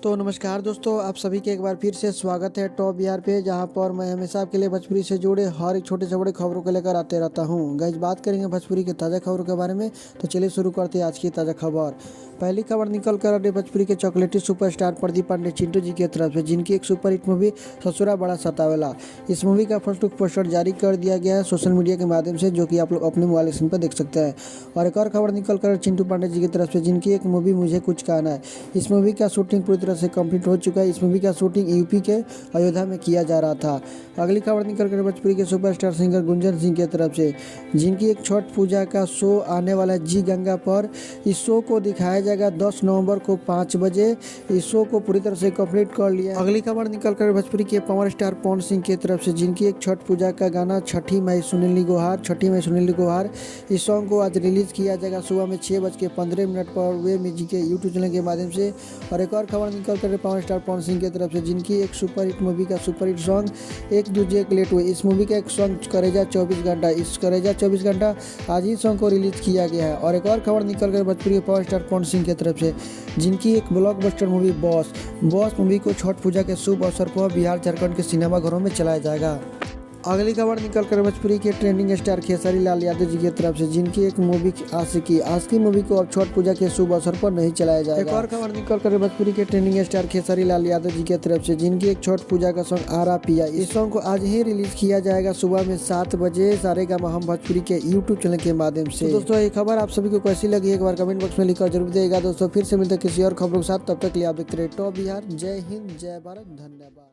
तो नमस्कार दोस्तों, आप सभी के एक बार फिर से स्वागत है टॉप बिहार पे, जहां पर मैं हमेशा आपके लिए भोजपुरी से जुड़े हर एक छोटे से बड़े खबरों को लेकर आते रहता हूं। गाइस, बात करेंगे भोजपुरी के ताज़ा खबरों के बारे में, तो चलिए शुरू करते हैं आज की ताज़ा खबर। पहली खबर निकल कर अरे भोजपुरी के चॉकलेटी सुपरस्टार प्रदीप पांडे चिंटू जी की तरफ से, जिनकी एक सुपरहिट मूवी ससुरा बड़ा सतावेला, इस मूवी का फर्स्ट लुक पोस्टर जारी कर दिया गया है सोशल मीडिया के माध्यम से, जो कि आप लोग अपने मोबाइल स्क्रीन पर देख सकते हैं। और एक और खबर निकल कर चिंटू पांडे जी की तरफ से, जिनकी एक मूवी मुझे कुछ कहना है, इस मूवी का शूटिंग पूरी तरह से कंप्लीट हो चुका है। इस मूवी का शूटिंग यूपी के अयोध्या में किया जा रहा था। अगली खबर निकल कर भोजपुरी के सुपरस्टार सिंगर गुंजन सिंह की तरफ से, जिनकी एक छठ पूजा का शो आने वाला है जी गंगा पर। इस शो को दिखाया जाएगा 10 नवंबर को 5 बजे। इस शो को पूरी तरह से कंप्लीट कर लिया। अगली खबर निकल कर भोजपुरी के पावर स्टार पवन सिंह की तरफ से, जिनकी एक छठ पूजा का गाना छठी माई सुनीली गुहार, इस सॉन्ग को आज रिलीज किया जाएगा सुबह में 6:15 पर वे म्यूजिक के यूट्यूब चैनल के माध्यम से। और एक और खबर निकल कर पावर स्टार पवन सिंह की तरफ से, जिनकी एक सुपरहिट मूवी का सुपरहिट सॉन्ग एक दूजे एक लेट हुए, इस मूवी का एक सॉन्ग करेजा 24 घंटा, इस करेजा 24 घंटा आज ही सॉन्ग को रिलीज किया गया है। और एक और खबर निकल कर भोजपुरी पावर स्टार पवन सिंह की तरफ से, जिनकी एक ब्लॉकबस्टर मूवी बॉस मूवी को छठ पूजा के शुभ अवसर पर बिहार झारखंड के सिनेमा घरों में चलाया जाएगा। अगली खबर निकल कर भोजपुरी के ट्रेंडिंग स्टार खेसारी लाल यादव जी की तरफ से, जिनकी एक मूवी आशिकी मूवी को अब छठ पूजा के शुभ अवसर पर नहीं चलाया जाएगा। एक और खबर निकल कर भोजपुरी के ट्रेंडिंग स्टार खेसारी लाल यादव जी की तरफ से, जिनकी एक छठ पूजा का सॉन्ग आरा पिया, इस सॉन्ग को आज ही रिलीज किया जाएगा सुबह में 7 बजे सारेगामा हम भोजपुरी के यूट्यूब चैनल के माध्यम से। तो दोस्तों, ये खबर आप सभी को कैसी लगी एक बार कमेंट बॉक्स में लिखकर जरूर देगा। दोस्तों, फिर से मिलते हैं किसी और खबरों के साथ, तब तक के लिए आप देखते रहे टॉप बिहार। जय हिंद, जय भारत, धन्यवाद।